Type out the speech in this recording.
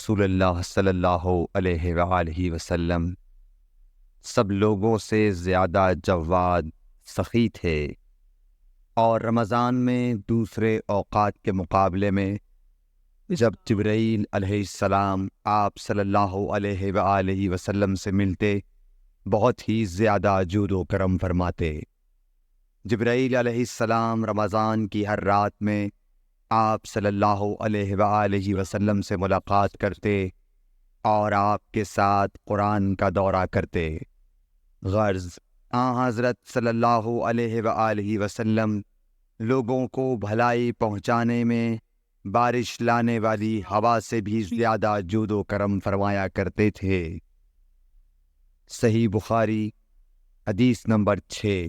رسول اللہ صلی اللہ علیہ وآلہ وسلم سب لوگوں سے زیادہ جواد، سخی تھے، اور رمضان میں دوسرے اوقات کے مقابلے میں جب جبرائیل علیہ السلام آپ صلی اللہ علیہ وآلہ وسلم سے ملتے بہت ہی زیادہ جود و کرم فرماتے۔ جبرائیل علیہ السلام رمضان کی ہر رات میں آپ صلی اللہ علیہ وآلہ وسلم سے ملاقات کرتے اور آپ کے ساتھ قرآن کا دورہ کرتے۔ غرض حضرت صلی اللہ علیہ وآلہ وسلم لوگوں کو بھلائی پہنچانے میں بارش لانے والی ہوا سے بھی زیادہ جود و کرم فرمایا کرتے تھے۔ صحیح بخاری حدیث نمبر 6۔